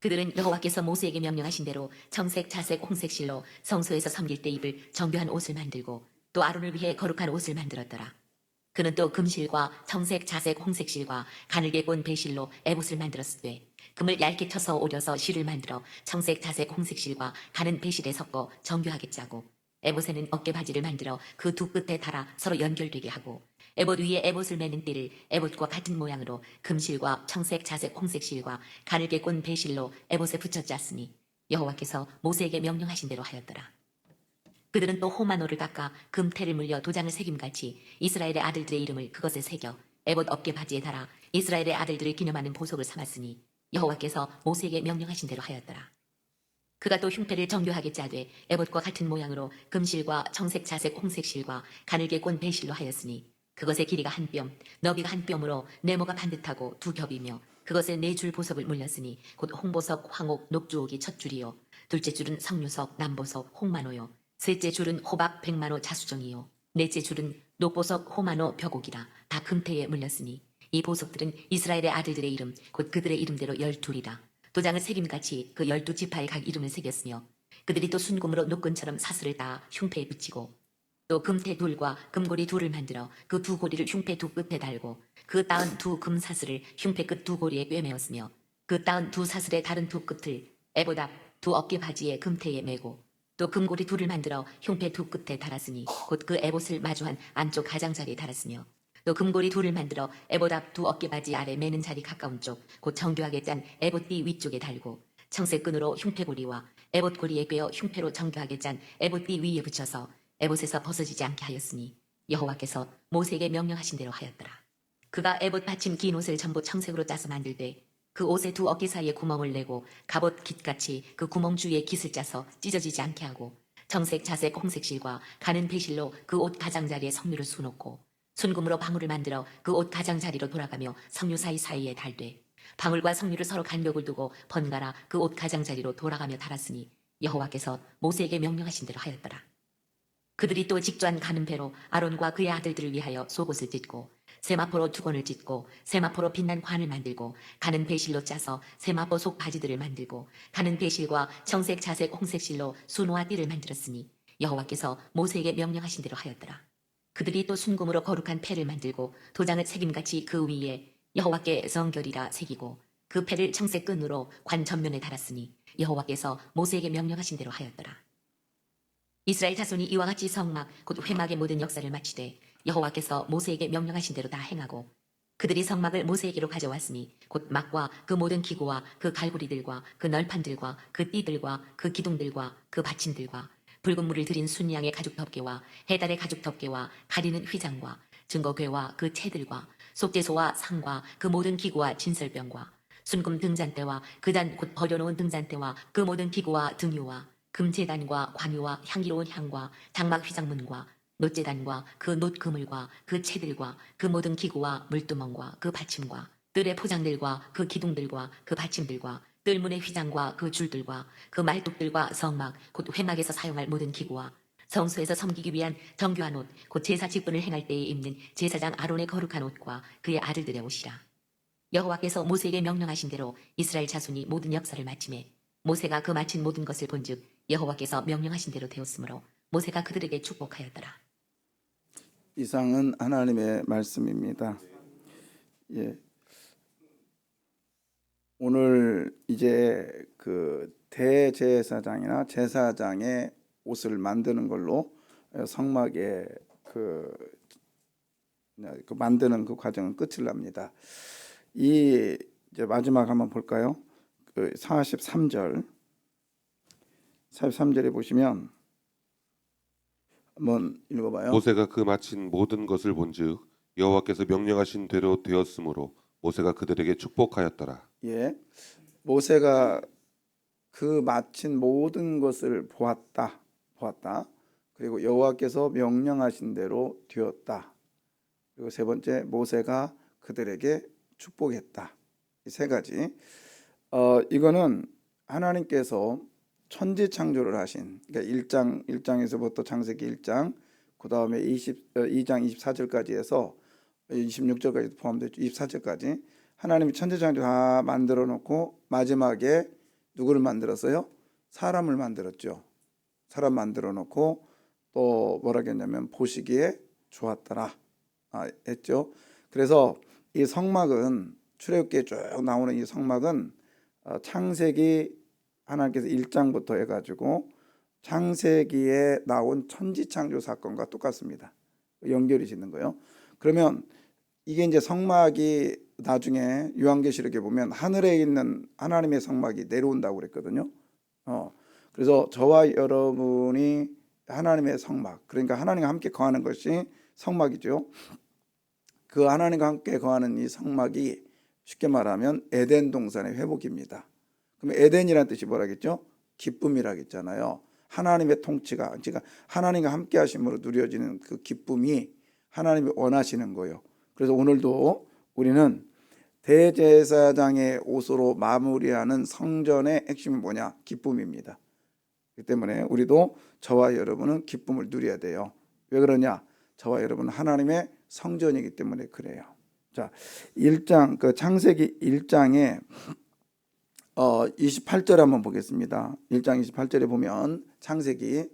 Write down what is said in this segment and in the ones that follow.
그들은 여호와께서 모세에게 명령하신 대로 청색, 자색, 홍색 실로 성소에서 섬길 때 입을 정교한 옷을 만들고 또 아론을 위해 거룩한 옷을 만들었더라. 그는 또 금실과 청색, 자색, 홍색 실과 가늘게 꼰 배실로 에봇을 만들었으되 금을 얇게 쳐서 오려서 실을 만들어 청색, 자색, 홍색 실과 가는 배실에 섞어 정교하게 짜고 에봇에는 어깨 바지를 만들어 그 두 끝에 달아 서로 연결되게 하고 에봇 위에 에봇을 매는 띠를 에봇과 같은 모양으로 금실과 청색, 자색, 홍색 실과 가늘게 꼰 배실로 에봇에 붙여 짰으니 여호와께서 모세에게 명령하신 대로 하였더라. 그들은 또 호마노를 깎아 금태를 물려 도장을 새김같이 이스라엘의 아들들의 이름을 그것에 새겨 에봇 어깨 바지에 달아 이스라엘의 아들들을 기념하는 보석을 삼았으니 여호와께서 모세에게 명령하신 대로 하였더라. 그가 또 흉패를 정교하게 짜되 에봇과 같은 모양으로 금실과 청색, 자색, 홍색 실과 가늘게 꼰 배실로 하였으니 그것의 길이가 한 뼘, 너비가 한 뼘으로 네모가 반듯하고 두 겹이며 그것에 네 줄 보석을 물렸으니 곧 홍보석, 황옥, 녹주옥이 첫 줄이요 둘째 줄은 석류석, 남보석, 홍마노요 셋째 줄은 호박, 백마노, 자수정이요 넷째 줄은 녹보석, 호마노, 벽옥이라 다 금태에 물렸으니 이 보석들은 이스라엘의 아들들의 이름 곧 그들의 이름대로 12이라. 도장을 새김같이 그 12지파의 각 이름을 새겼으며 그들이 또 순금으로 노끈처럼 사슬을 따 흉패에 붙이고 또 금태 둘과 금고리 둘을 만들어 그 두 고리를 흉패 두 끝에 달고 그 따은 두 금사슬을 흉패 끝 두 고리에 꿰매었으며 그 따은 두 사슬의 다른 두 끝을 에봇 앞 두 어깨 바지에 금태에 매고 또 금고리 둘을 만들어 흉패 두 끝에 달았으니 곧 그 에봇을 마주한 안쪽 가장자리에 달았으며 또 금고리 둘을 만들어 에봇 앞 두 어깨 바지 아래 매는 자리 가까운 쪽 곧 정교하게 짠 에봇 띠 위쪽에 달고 청색 끈으로 흉패고리와 에봇 고리에 꿰어 흉패로 정교하게 짠 에봇 띠 위에 붙여서 에봇에서 벗어지지 않게 하였으니 여호와께서 모세에게 명령하신 대로 하였더라. 그가 에봇 받침 긴 옷을 전부 청색으로 짜서 만들되 그 옷의 두 어깨 사이에 구멍을 내고 갑옷 깃같이 그 구멍 주위에 깃을 짜서 찢어지지 않게 하고 청색, 자색, 홍색 실과 가는 배실로 그 옷 가장자리에 석류를 수놓고 순금으로 방울을 만들어 그 옷 가장자리로 돌아가며 석류 사이사이에 달되 방울과 석류를 서로 간격을 두고 번갈아 그 옷 가장자리로 돌아가며 달았으니 여호와께서 모세에게 명령하신 대로 하였더라. 그들이 또 직조한 가는 배로 아론과 그의 아들들을 위하여 속옷을 찢고 세마포로 두건을 찢고 세마포로 빛난 관을 만들고 가는 배실로 짜서 세마포 속 바지들을 만들고 가는 배실과 청색, 자색, 홍색 실로 수노와 띠를 만들었으니 여호와께서 모세에게 명령하신 대로 하였더라. 그들이 또 순금으로 거룩한 패를 만들고 도장을 새김같이 그 위에 여호와께 성결이라 새기고 그 패를 청색 끈으로 관 전면에 달았으니 여호와께서 모세에게 명령하신 대로 하였더라. 이스라엘 자손이 이와 같이 성막 곧 회막의 모든 역사를 마치되 여호와께서 모세에게 명령하신 대로 다 행하고 그들이 성막을 모세에게로 가져왔으니 곧 막과 그 모든 기구와 그 갈고리들과 그 널판들과 그 띠들과 그 기둥들과 그 받침들과 붉은 물을 들인 순양의 가죽 덮개와 해달의 가죽 덮개와 가리는 휘장과 증거궤와 그 채들과 속죄소와 상과 그 모든 기구와 진설병과 순금 등잔대와 그단 곧 버려놓은 등잔대와 그 모든 기구와 등유와 금제단과 관유와 향기로운 향과 장막 휘장문과 놋제단과 그 놋그물과 그 채들과 그 모든 기구와 물두멍과 그 받침과 뜰의 포장들과 그 기둥들과 그 받침들과 뜰문의 휘장과 그 줄들과 그 말뚝들과 성막 곧 회막에서 사용할 모든 기구와 성소에서 섬기기 위한 정교한 옷 곧 제사 직분을 행할 때에 입는 제사장 아론의 거룩한 옷과 그의 아들들의 옷이라. 여호와께서 모세에게 명령하신 대로 이스라엘 자손이 모든 역사를 마치매 모세가 그 마친 모든 것을 본즉 여호와께서 명령하신 대로 되었으므로 모세가 그들에게 축복하였더라. 이상은 하나님의 말씀입니다. 예. 오늘 이제 그 대제사장이나 제사장의 옷을 만드는 걸로 성막에 그 만드는 그 과정은 끝을 납니다. 이 이제 마지막 한번 볼까요? 그 43절에 보시면 한번 읽어봐요. 모세가 그 마친 모든 것을 본즉 여호와께서 명령하신 대로 되었으므로 모세가 그들에게 축복하였더라. 예, 모세가 그 마친 모든 것을 보았다. 그리고 여호와께서 명령하신 대로 되었다. 그리고 세 번째, 모세가 그들에게 축복했다. 이 세 가지. 이거는 하나님께서 천지 창조를 하신, 그러니까 1장에서부터 창세기 1장, 그 다음에 2장 24절까지 해서 26절까지 포함되어 24절까지 하나님이 천지 창조 다 만들어 놓고 마지막에 누구를 만들었어요? 사람을 만들었죠. 사람 만들어 놓고 또 뭐라 했냐면 보시기에 좋았더라 했죠. 그래서 이 성막은 출애굽기에 쭉 나오는 이 성막은 창세기 하나님께서 1장부터 해가지고 창세기에 나온 천지창조 사건과 똑같습니다. 연결이 짓는 거예요. 그러면 이게 이제 성막이 나중에 요한계시록에 보면 하늘에 있는 하나님의 성막이 내려온다고 그랬거든요. 그래서 저와 여러분이 하나님의 성막, 그러니까 하나님과 함께 거하는 것이 성막이죠. 그 하나님과 함께 거하는 이 성막이 쉽게 말하면 에덴 동산의 회복입니다. 그럼 에덴이라는 뜻이 뭐라겠죠? 기쁨이라겠잖아요. 하나님의 통치가, 그러니까 하나님과 함께 하심으로 누려지는 그 기쁨이 하나님이 원하시는 거예요. 그래서 오늘도 우리는 대제사장의 옷으로 마무리하는 성전의 핵심이 뭐냐? 기쁨입니다. 그렇기 때문에 우리도 저와 여러분은 기쁨을 누려야 돼요. 왜 그러냐? 저와 여러분은 하나님의 성전이기 때문에 그래요. 자, 1장 그 창세기 1장에 28절에 한번 보겠습니다. 1장 28절에 보면 창세기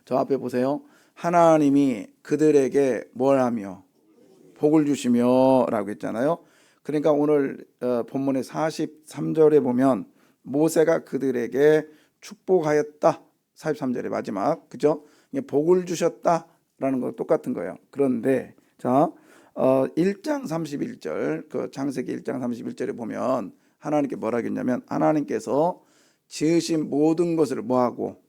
저 앞에 보세요. 하나님이 그들에게 뭘 하며 복을 주시며 라고 했잖아요. 그러니까 오늘 본문의 43절에 보면 모세가 그들에게 축복하였다. 43절의 마지막 그죠? 복을 주셨다라는 거 똑같은 거예요. 그런데 자 1장 31절 그 창세기 1장 31절에 보면 하나님께 뭐라 했냐면 하나님께서 지으신 모든 것을 뭐하고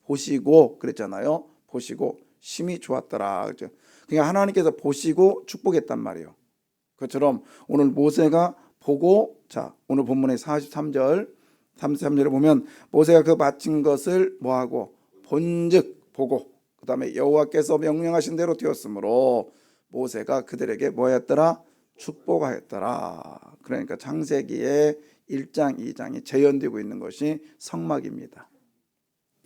보시고 그랬잖아요. 보시고 심히 좋았더라. 그죠? 그러니까 하나님께서 보시고 축복했단 말이에요. 그처럼 오늘 모세가 보고 자 오늘 본문의 33절에 보면 모세가 그 바친 것을 뭐하고 본즉 보고 그 다음에 여호와께서 명령하신 대로 되었으므로 모세가 그들에게 뭐였더라? 축복하였더라. 그러니까 창세기의 1장 2장이 재현되고 있는 것이 성막입니다.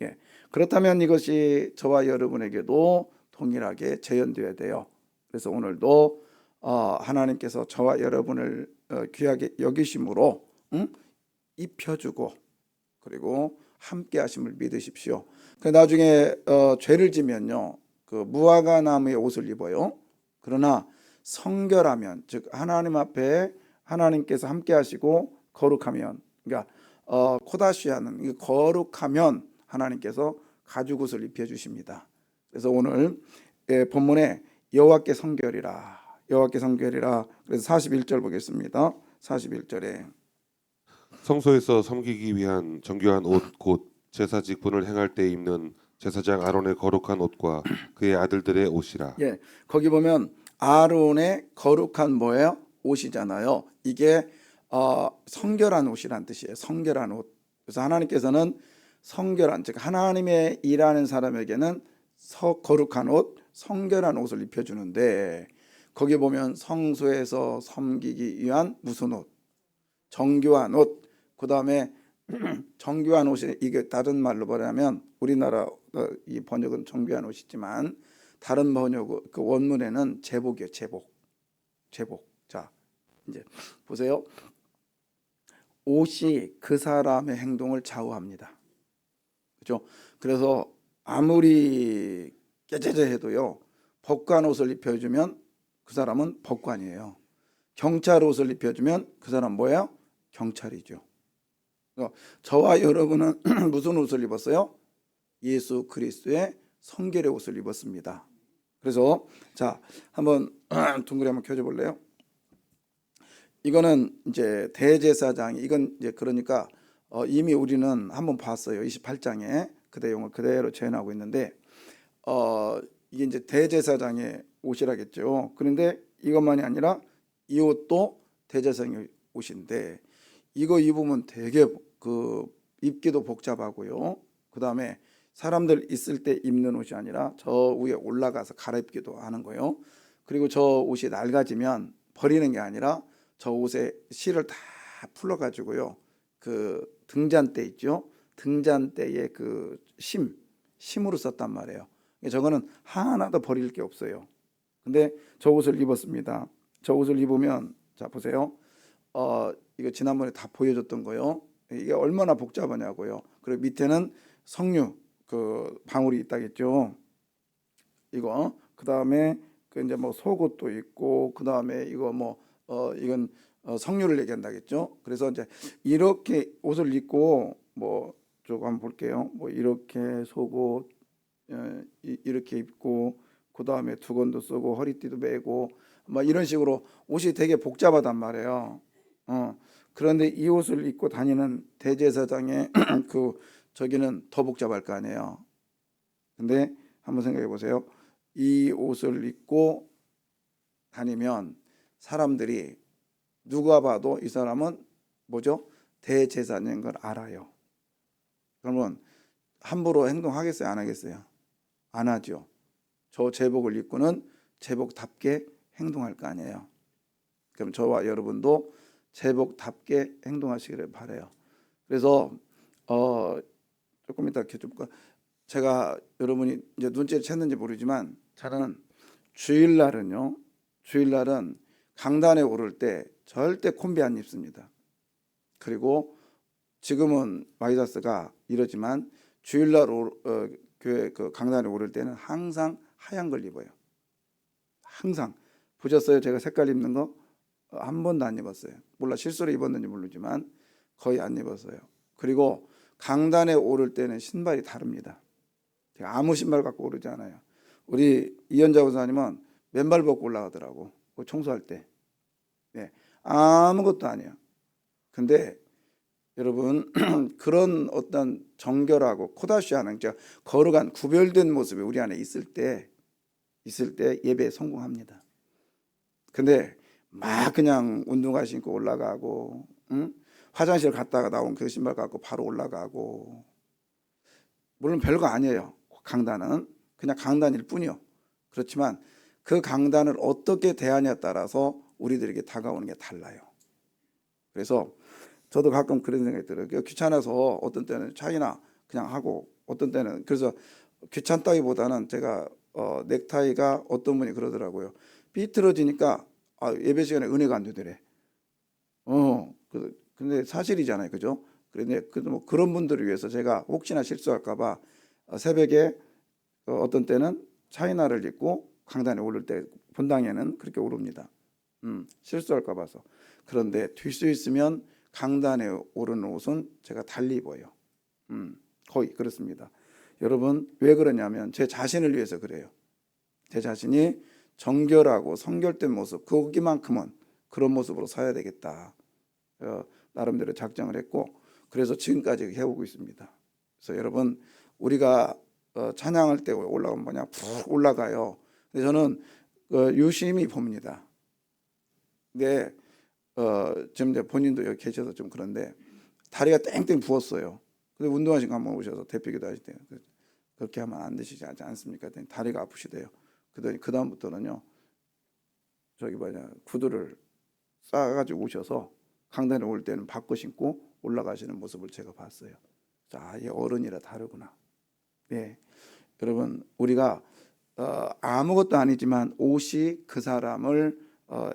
예. 그렇다면 이것이 저와 여러분에게도 동일하게 재현되어야 돼요. 그래서 오늘도 하나님께서 저와 여러분을 귀하게 여기심으로 입혀주고 그리고 함께 하심을 믿으십시오. 그 나중에 죄를 지면요 그 무화과 나무의 옷을 입어요. 그러나 성결하면 즉 하나님 앞에 하나님께서 함께 하시고 거룩하면 그러니까 코다시아는 거룩하면 하나님께서 가죽옷을 입혀 주십니다. 그래서 오늘 본문에 여호와께 성결이라 여호와께 성결이라 그래서 41절 보겠습니다. 41절에 성소에서 섬기기 위한 정교한 옷 곧 제사 직분을 행할 때 입는 제사장 아론의 거룩한 옷과 그의 아들들의 옷이라. 예, 거기 보면 아론의 거룩한 뭐예요? 옷이잖아요. 이게 성결한 옷이란 뜻이에요. 성결한 옷. 그래서 하나님께서는 성결한 즉 하나님의 일하는 사람에게는 거룩한 옷, 성결한 옷을 입혀주는데 거기 보면 성소에서 섬기기 위한 무슨 옷? 정교한 옷. 그 다음에 정교한 옷이 이게 다른 말로 말하면 우리나라 이 번역은 정교한 옷이지만 다른 번역 그 원문에는 제복이에요. 제복. 자 이제 보세요. 옷이 그 사람의 행동을 좌우합니다. 그렇죠? 그래서 아무리 깨재재해도요 법관 옷을 입혀주면 그 사람은 법관이에요. 경찰 옷을 입혀주면 그 사람 뭐예요? 경찰이죠. 저와 여러분은 무슨 옷을 입었어요? 예수 그리스도의 성결의 옷을 입었습니다. 그래서 자 한번 둥그레 한번 켜줘 볼래요? 이거는 이제 대제사장이 이건 이제 그러니까 이미 우리는 한번 봤어요. 28장에 그 내용을 그대로 재현하고 있는데 이게 이제 대제사장의 옷이라겠죠. 그런데 이것만이 아니라 이 옷도 대제사장의 옷인데 이거 입으면 되게 그 입기도 복잡하고요. 그 다음에 사람들 있을 때 입는 옷이 아니라 저 위에 올라가서 갈아입기도 하는 거예요. 그리고 저 옷이 낡아지면 버리는 게 아니라 저 옷에 실을 다 풀어가지고요. 그 등잔대 있죠. 등잔대에 그 심으로 썼단 말이에요. 저거는 하나도 버릴 게 없어요. 근데 저 옷을 입었습니다. 저 옷을 입으면 자 보세요. 이거 지난번에 다 보여줬던 거요. 이게 얼마나 복잡하냐고요. 그리고 밑에는 석류 그 방울이 있다겠죠. 이거 그 다음에 그 이제 뭐 속옷도 있고 그 다음에 이거 뭐 이건 석류를 얘기한다겠죠. 그래서 이제 이렇게 옷을 입고 뭐 조금 한번 볼게요. 뭐 이렇게 속옷 이렇게 입고 그 다음에 두건도 쓰고 허리띠도 매고 뭐 이런 식으로 옷이 되게 복잡하단 말이에요. 그런데 이 옷을 입고 다니는 대제사장의 그 저기는 더 복잡할 거 아니에요. 근데 한번 생각해 보세요. 이 옷을 입고 다니면 사람들이 누가 봐도 이 사람은 뭐죠? 대제사장인 걸 알아요. 그러면 함부로 행동하겠어요? 안 하겠어요? 안 하죠. 저 제복을 입고는 제복답게 행동할 거 아니에요. 그럼 저와 여러분도 제복답게 행동하시기를 바라요. 그래서 조금 이따 켜줄까? 제가 여러분이 이제 눈치를 챘는지 모르지만 저는 주일날은 강단에 오를 때 절대 콤비 안 입습니다. 그리고 지금은 마이다스가 이러지만 주일날 교회 그 강단에 오를 때는 항상 하얀 걸 입어요. 항상 보셨어요? 제가 색깔 입는 거 한 번도 안 입었어요. 몰라 실수로 입었는지 모르지만 거의 안 입었어요. 그리고 강단에 오를 때는 신발이 다릅니다. 제가 아무 신발 갖고 오르지 않아요. 우리 이현자 권사님은 맨발 벗고 올라가더라고. 청소할 때. 네, 아무것도 아니에요. 근데 여러분 그런 어떤 정결하고 코다시하는 거룩한 구별된 모습이 우리 안에 있을 때 예배에 성공합니다. 근데 막 그냥 운동화 신고 올라가고 화장실 갔다가 나온 그 신발 갖고 바로 올라가고 물론 별거 아니에요. 강단은 그냥 강단일 뿐이요. 그렇지만 그 강단을 어떻게 대하냐에 따라서 우리들에게 다가오는 게 달라요. 그래서 저도 가끔 그런 생각이 들어요. 귀찮아서 어떤 때는 차이나 그냥 하고 어떤 때는 그래서 귀찮다기보다는 제가 넥타이가 어떤 분이 그러더라고요. 삐뚤어지니까 예배 시간에 은혜가 안 되더래. 근데 사실이잖아요, 그죠? 그런데 뭐 그런 분들을 위해서 제가 혹시나 실수할까봐 새벽에 어떤 때는 차이나를 입고 강단에 오를 때 본당에는 그렇게 오릅니다. 실수할까 봐서. 그런데 될 수 있으면 강단에 오르는 옷은 제가 달리 입어요. 거의 그렇습니다. 여러분 왜 그러냐면 제 자신을 위해서 그래요. 제 자신이 정결하고 성결된 모습 거기만큼은 그런 모습으로 서야 되겠다. 나름대로 작정을 했고 그래서 지금까지 해오고 있습니다. 그래서 여러분 우리가 찬양할 때 올라가면 뭐냐 푹 올라가요. 근데 저는 유심히 봅니다. 근데 지금 이제 본인도 여기 계셔서 좀 그런데 다리가 땡땡 부었어요. 근데 운동하신 거 한번 오셔서 대표기도 하실 때 그렇게 하면 안 되시지 않습니까? 다리가 아프시대요. 그러더니 그 다음부터는요 저기 구두를 싸가지고 오셔서 강단에 올 때는 바꿔 신고 올라가시는 모습을 제가 봤어요. 자, 이 어른이라 다르구나. 네, 여러분 우리가 아무것도 아니지만 옷이 그 사람을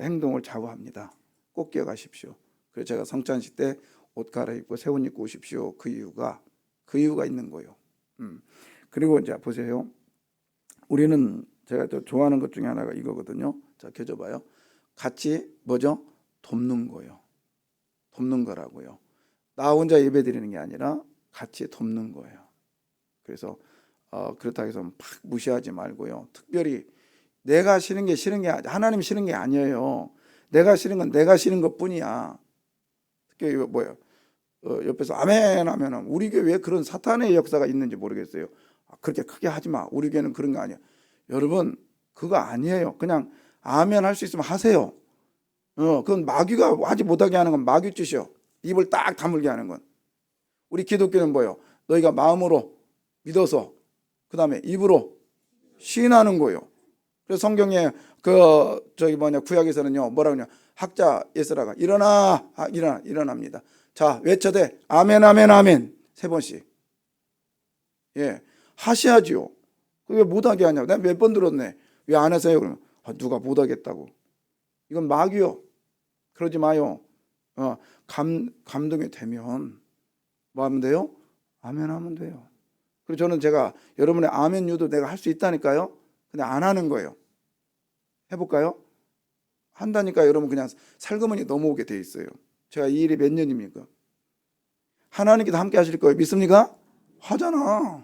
행동을 좌우합니다. 꼭 기억하십시오. 그래서 제가 성찬식 때 옷 갈아입고 새 옷 입고 오십시오. 그 이유가 있는 거예요. 그리고 이제 보세요. 우리는 제가 또 좋아하는 것 중에 하나가 이거거든요. 자, 켜줘봐요. 같이 뭐죠? 돕는 거예요. 돕는 거라고요. 나 혼자 예배 드리는 게 아니라 같이 돕는 거예요. 그래서 그렇다고 해서 막 무시하지 말고요. 특별히 내가 싫은 게 하나님 싫은 게 아니에요. 내가 싫은 건 내가 싫은 것뿐이야. 특히 뭐예요? 옆에서 아멘 하면은 우리 교회 왜 그런 사탄의 역사가 있는지 모르겠어요. 그렇게 크게 하지 마. 우리 교회는 그런 거 아니야. 여러분 그거 아니에요. 그냥 아멘 할 수 있으면 하세요. 그건 마귀가 하지 못하게 하는 건 마귀 짓이요. 입을 딱 다물게 하는 건. 우리 기독교는 뭐예요? 너희가 마음으로 믿어서 그 다음에 입으로 시인하는 거예요. 그래서 성경에 구약에서는요 뭐라고 하냐 학자 예스라가 일어납니다. 자 외쳐대 아멘 아멘 아멘 3번씩. 예 하셔야지요. 왜 못하게 하냐고. 내가 몇 번 들었네. 왜 안 하세요? 그러면 누가 못하겠다고. 이건 마귀요. 그러지 마요. 감동이 되면 뭐 하면 돼요? 아멘 하면 돼요. 그리고 저는 제가 여러분의 아멘 유도 내가 할 수 있다니까요. 근데 안 하는 거예요. 해볼까요? 한다니까 여러분 그냥 살그머니 넘어오게 돼 있어요. 제가 이 일이 몇 년입니까? 하나님께서 함께 하실 거예요. 믿습니까? 하잖아요.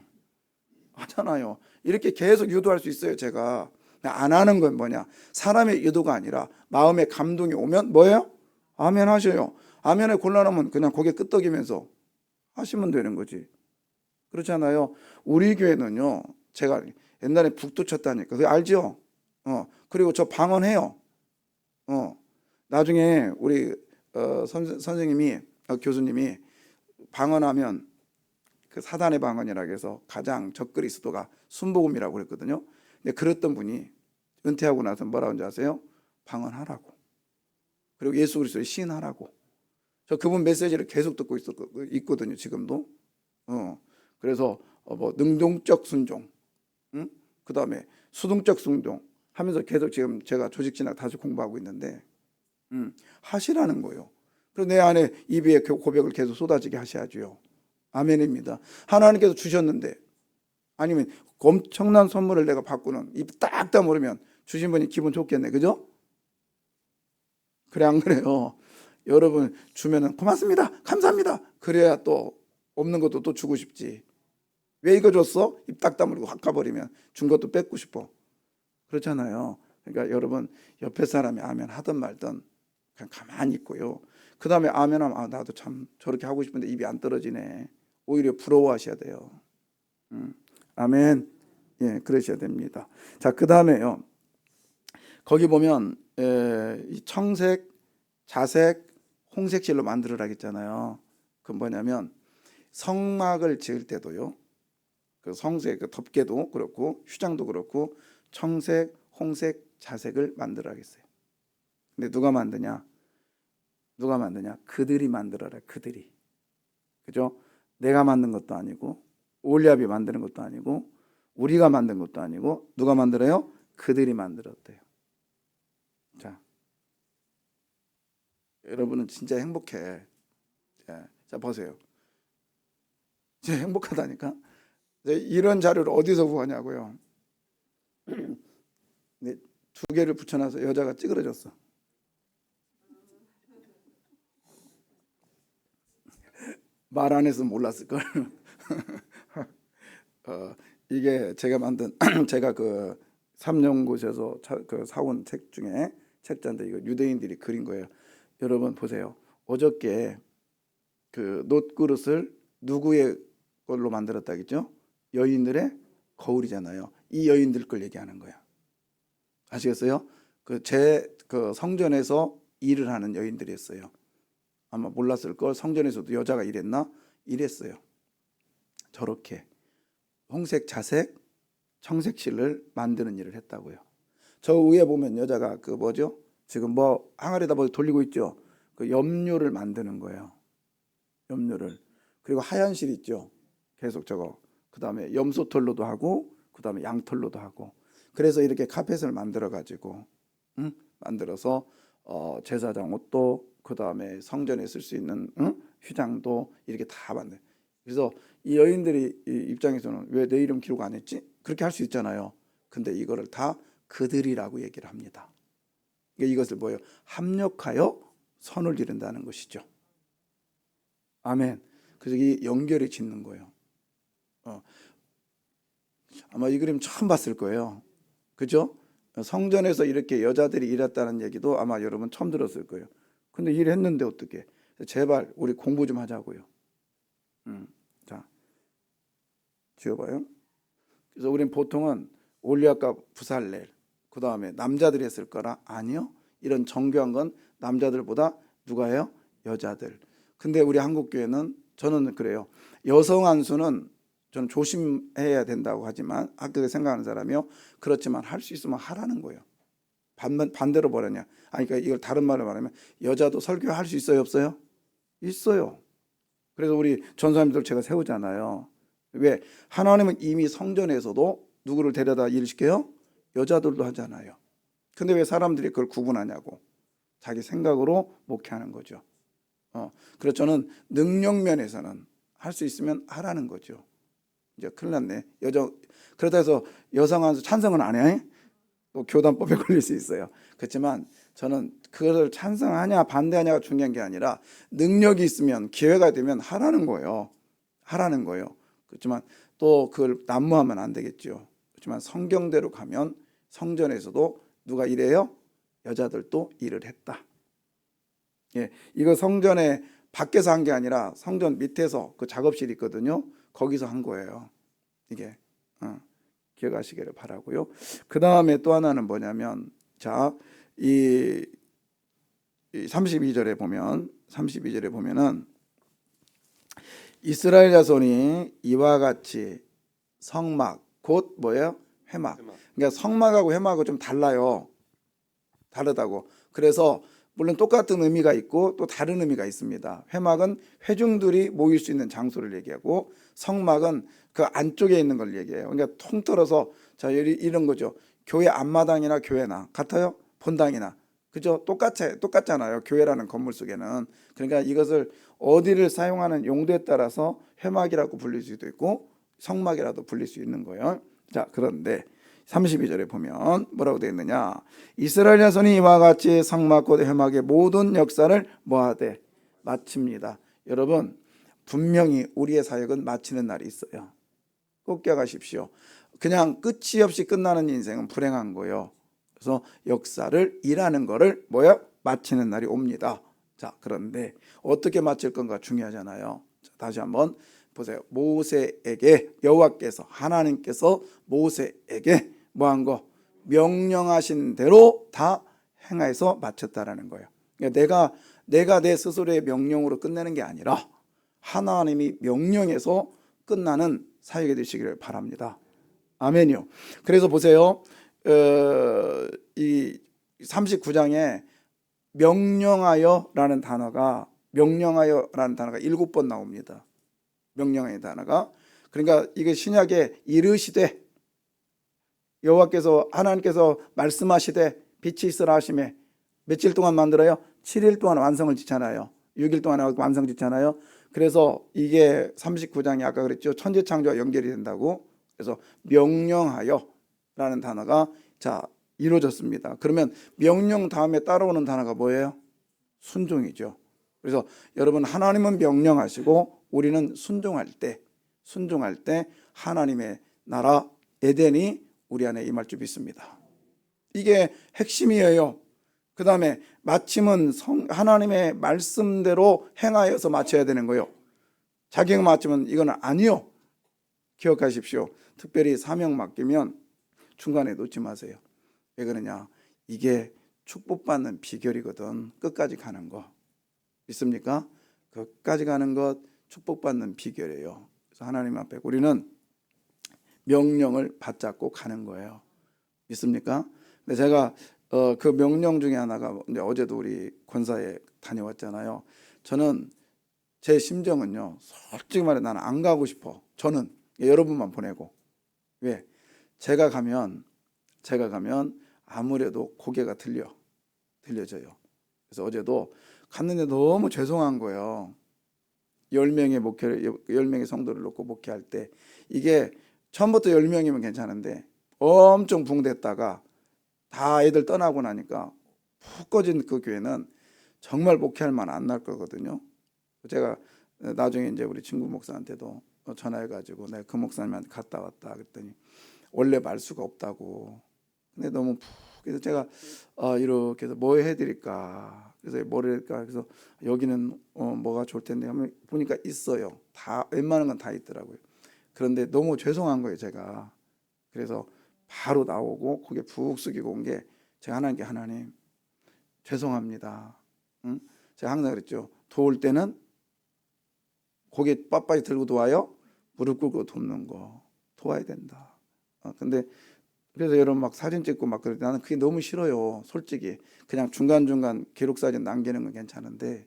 이렇게 계속 유도할 수 있어요. 제가 안 하는 건 뭐냐? 사람의 유도가 아니라 마음의 감동이 오면 뭐예요? 아멘 하셔요. 아멘을 곤란하면 그냥 고개 끄덕이면서 하시면 되는 거지. 그렇잖아요. 우리 교회는요. 제가 옛날에 북도 쳤다니까. 그거 알죠? 그리고 저 방언해요. 나중에 우리 선생님이 교수님이 방언하면 그 사단의 방언이라고 해서 가장 적그리스도가 순복음이라고 그랬거든요. 근데 그랬던 분이 은퇴하고 나서 뭐라고 하는지 아세요? 방언하라고. 그리고 예수 그리스도를 시인하라고. 저 그분 메시지를 계속 듣고 있거든요. 지금도. 그래서 뭐 능동적 순종, 그 다음에 수동적 순종 하면서 계속 지금 제가 조직 진학 다시 공부하고 있는데 하시라는 거예요. 그래서 내 안에 입에 고백을 계속 쏟아지게 하셔야죠. 아멘입니다. 하나님께서 주셨는데 아니면 엄청난 선물을 내가 받고는 입 딱 다물으면 주신 분이 기분 좋겠네. 그죠? 그래 안 그래요? 여러분 주면은 고맙습니다. 감사합니다. 그래야 또 없는 것도 또 주고 싶지. 왜 이거 줬어? 입 딱 다물고 확 가버리면 준 것도 뺏고 싶어. 그렇잖아요. 그러니까 여러분 옆에 사람이 아멘 하든 말든 그냥 가만히 있고요. 그 다음에 아멘 하면 나도 참 저렇게 하고 싶은데 입이 안 떨어지네. 오히려 부러워하셔야 돼요. 아멘. 예, 그러셔야 됩니다. 자, 그 다음에요. 거기 보면 이 청색, 자색, 홍색실로 만들으라 했잖아요. 그건 뭐냐면 성막을 지을 때도요. 그 성색, 그 덮개도 그렇고 휴장도 그렇고 청색, 홍색, 자색을 만들어라 했어요. 근데 누가 만드냐? 그들이 만들어라. 그들이. 그죠? 내가 만든 것도 아니고 올리압이 만드는 것도 아니고 우리가 만든 것도 아니고 누가 만들어요? 그들이 만들었대요. 자, 여러분은 진짜 행복해. 자 보세요. 진짜 행복하다니까. 이런 자료를 어디서 구하냐고요. 두 개를 붙여놔서 여자가 찌그러졌어. 말 안 했으면 몰랐을걸. 이게 제가 만든 제가 그 3년곳에서 그 사온 책 중에 책자인데 이거 유대인들이 그린 거예요. 여러분 보세요. 어저께 그 놋그릇을 누구의 걸로 만들었다겠죠? 여인들의 거울이잖아요. 이 여인들 걸 얘기하는 거야. 아시겠어요? 그 성전에서 일을 하는 여인들이었어요. 아마 몰랐을 걸. 성전에서도 여자가 일했나? 일했어요. 저렇게 홍색, 자색, 청색실을 만드는 일을 했다고요. 저 위에 보면 여자가 그 뭐죠? 지금 뭐 항아리에다 뭐 돌리고 있죠. 그 염료를 만드는 거예요. 염료를. 그리고 하얀 실 있죠. 계속 저거. 그 다음에 염소털로도 하고, 그 다음에 양털로도 하고. 그래서 이렇게 카펫을 만들어 가지고, 만들어서 제사장 옷도, 그 다음에 성전에 쓸 수 있는 휴장도 이렇게 다 만들. 그래서 이 여인들이 입장에서는 왜 내 이름 기록 안 했지? 그렇게 할 수 있잖아요. 근데 이거를 다 그들이라고 얘기를 합니다. 이것을 뭐예요? 합력하여 선을 이룬다는 것이죠. 아멘. 그래서 이 연결이 짓는 거예요. 아마 이 그림 처음 봤을 거예요. 그죠? 성전에서 이렇게 여자들이 일했다는 얘기도 아마 여러분 처음 들었을 거예요. 근데 일했는데 어떻게? 제발 우리 공부 좀 하자고요. 자, 지워봐요. 그래서 우린 보통은 올리압과 부살렐, 그 다음에 남자들이 했을 거라. 아니요. 이런 정교한 건 남자들보다 누가 해요? 여자들. 근데 우리 한국교회는 저는 그래요. 여성 안수는 저는 조심해야 된다고 하지만 학교에 생각하는 사람이요. 그렇지만 할 수 있으면 하라는 거예요. 반대로 뭐라냐? 아니, 그러니까 이걸 다른 말로 말하면 여자도 설교할 수 있어요, 없어요? 있어요. 그래서 우리 전사님들 제가 세우잖아요. 왜? 하나님은 이미 성전에서도 누구를 데려다 일 시켜요? 여자들도 하잖아요. 근데 왜 사람들이 그걸 구분하냐고. 자기 생각으로 목회하는 거죠. 그래서 저는 능력 면에서는 할 수 있으면 하라는 거죠. 이제 큰일 났네. 그러다 해서 여성한테 찬성은 안 해. 또 교단법에 걸릴 수 있어요. 그렇지만 저는 그것을 찬성하냐 반대하냐가 중요한 게 아니라 능력이 있으면 기회가 되면 하라는 거예요. 하라는 거예요. 그렇지만 또 그걸 난무하면 안 되겠죠. 그렇지만 성경대로 가면 성전에서도 누가 일해요? 여자들도 일을 했다. 예, 이거 성전에 밖에서 한 게 아니라 성전 밑에서 그 작업실이 있거든요. 거기서 한 거예요. 이게 기억하시기를 바라고요. 그 다음에 또 하나는 뭐냐면 이 32절에 보면은 이스라엘 자손이 이와 같이 성막 곧 뭐예요? 회막. 그러니까 성막하고 회막하고 좀 달라요. 다르다고. 그래서 물론 똑같은 의미가 있고 또 다른 의미가 있습니다. 회막은 회중들이 모일 수 있는 장소를 얘기하고 성막은 그 안쪽에 있는 걸 얘기해요. 그러니까 통틀어서 이런 거죠. 교회 앞마당이나 교회나 같아요? 본당이나. 그죠? 똑같잖아요. 교회라는 건물 속에는. 그러니까 이것을 어디를 사용하는 용도에 따라서 회막이라고 불릴 수도 있고 성막이라도 불릴 수 있는 거예요. 자, 그런데 32절에 보면 뭐라고 되어 있느냐? 이스라엘 자손이 이와 같이 성막 곧 회막의 모든 역사를 뭐하되 마칩니다. 여러분 분명히 우리의 사역은 마치는 날이 있어요. 꼭 기억하십시오. 그냥 끝이 없이 끝나는 인생은 불행한 거예요. 그래서 역사를 일하는 거를 마치는 날이 옵니다. 자, 그런데 어떻게 마칠 건가 중요하잖아요. 자, 다시 한번 보세요. 모세에게 여호와께서 하나님께서 모세에게 뭐한 거? 명령하신 대로 다 행해서 마쳤다라는 거예요. 그러니까 내가 내 스스로의 명령으로 끝내는 게 아니라 하나님이 명령해서 끝나는 사역이 되시기를 바랍니다. 아멘이요. 그래서 보세요. 이 39장에 명령하여라는 단어가 7번 나옵니다. 명령의 단어가. 그러니까 이게 신약에 이르시되 여호와께서 하나님께서 말씀하시되 빛이 있으라 하심에 며칠 동안 만들어요? 7일 동안 완성을 짓잖아요. 6일 동안 완성 짓잖아요. 그래서 이게 39장이 아까 그랬죠. 천지창조와 연결이 된다고. 그래서 명령하여라는 단어가 이루어졌습니다. 그러면 명령 다음에 따라오는 단어가 뭐예요? 순종이죠. 그래서 여러분 하나님은 명령하시고 우리는 순종할 때 하나님의 나라 에덴이 우리 안에 임할 줄 믿습니다. 이게 핵심이에요. 그 다음에 마침은 하나님의 말씀대로 행하여서 마쳐야 되는 거예요. 자기가 마치면 이건 아니요. 기억하십시오. 특별히 사명 맡기면 중간에 놓지 마세요. 왜 그러냐? 이게 축복받는 비결이거든. 끝까지 가는 거. 믿습니까? 끝까지 가는 것 축복받는 비결이에요. 그래서 하나님 앞에 우리는 명령을 받잡고 가는 거예요. 믿습니까? 근데 제가 그 명령 중에 하나가 이제 어제도 우리 권사에 다녀왔잖아요. 저는 제 심정은요. 솔직히 말해 나는 안 가고 싶어. 저는 여러분만 보내고. 왜? 제가 가면 아무래도 고개가 들려져요. 그래서 어제도 갔는데 너무 죄송한 거예요. 10명의 성도를 놓고 목회할 때 이게 처음부터 10명이면 괜찮은데 엄청 붕댔다가 다 애들 떠나고 나니까 푹 꺼진 그 교회는 정말 목회할 만 안 날 거거든요. 제가 나중에 이제 우리 친구 목사한테도 전화해가지고 내가 그 목사님한테 갔다 왔다 그랬더니 원래 말수가 없다고. 근데 너무 푹 그래서 제가 이렇게 해서 뭐 해드릴까. 그래서 뭐를 할까. 그래서 여기는 뭐가 좋을 텐데 하면 보니까 있어요. 다 웬만한 건 다 있더라고요. 그런데 너무 죄송한 거예요, 제가. 그래서 바로 나오고 고개 푹 숙이고 온 게 제가 하나님 죄송합니다. 응? 제가 항상 그랬죠. 도울 때는 고개 빳빳이 들고 도와요. 무릎 꿇고 돕는 거 도와야 된다. 근데 그래서 여러분 막 사진 찍고 막 그럴 때 나는 그게 너무 싫어요. 솔직히 그냥 중간중간 기록 사진 남기는 건 괜찮은데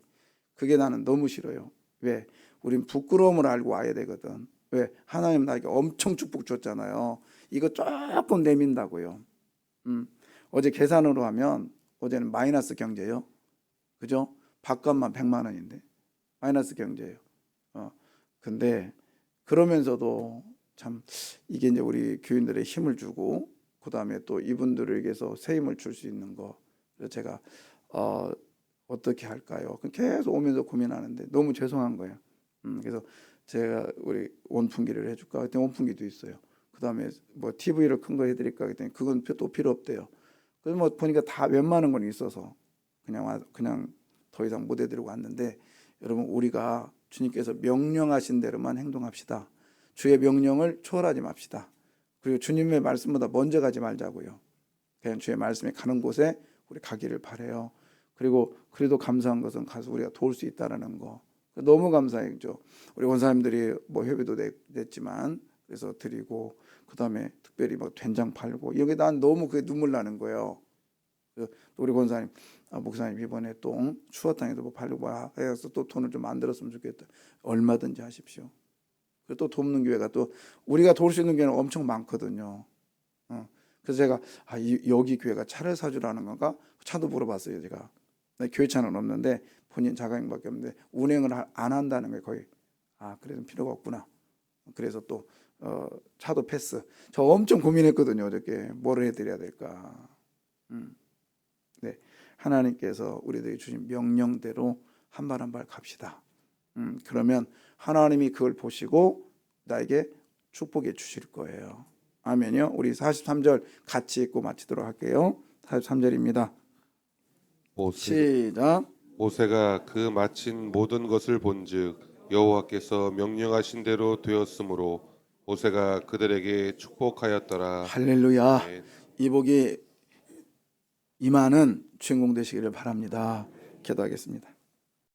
그게 나는 너무 싫어요. 왜? 우린 부끄러움을 알고 와야 되거든. 왜? 하나님 나에게 엄청 축복 줬잖아요. 이거 조금 내민다고요. 어제 계산으로 하면 어제는 마이너스 경제요. 그죠? 밥값만 100만 원인데 마이너스 경제예요. 근데 그러면서도 참 이게 이제 우리 교인들의 힘을 주고 그다음에 또 이분들에게서 새 힘을 줄 수 있는 거. 그래서 제가 어떻게 할까요? 계속 오면서 고민하는데 너무 죄송한 거예요. 그래서 제가 우리 원풍기를 해줄까? 그때 원풍기도 있어요. 그다음에 뭐 TV를 큰 거 해드릴까? 그랬더니 그건 또 필요 없대요. 그래서 뭐 보니까 다 웬만한 건 있어서 그냥 더 이상 못 해드리고 왔는데 여러분 우리가 주님께서 명령하신 대로만 행동합시다. 주의 명령을 초월하지 맙시다. 그리고 주님의 말씀보다 먼저 가지 말자고요. 그냥 주의 말씀이 가는 곳에 우리 가기를 바래요. 그리고 그래도 감사한 것은 가서 우리가 도울 수 있다라는 거 너무 감사했죠. 우리 원사님들이 뭐 협의도 냈지만 그래서 드리고 그다음에 특별히 뭐 된장 팔고 이게 난 너무 그게 눈물 나는 거예요. 그래서 우리 권사님, 목사님 이번에 또 추어탕에도 뭐 팔고 해서 또 돈을 좀 만들었으면 좋겠다. 얼마든지 하십시오. 그리고 또 돕는 교회가 또 우리가 도울 수 있는 교회는 엄청 많거든요. 그래서 제가 여기 교회가 차를 사주라는 건가? 차도 물어봤어요. 제가 교회 차는 없는데 본인 자가용밖에 없는데 운행을 안 한다는 거예요. 거의 그래서 필요가 없구나. 그래서 또 차도 패스. 저 엄청 고민했거든요. 어저께 뭐를 해드려야 될까. 네, 하나님께서 우리들에게 주신 명령대로 한 발 한 발 갑시다. 그러면 하나님이 그걸 보시고 나에게 축복해 주실 거예요. 아멘요. 우리 43절 같이 읽고 마치도록 할게요. 43절입니다. 시작. 모세가 그 마친 모든 것을 본즉 여호와께서 명령하신 대로 되었으므로 모세가 그들에게 축복하였더라. 할렐루야. 아멘. 이 복이 임하는 주인공 되시기를 바랍니다. 기도하겠습니다.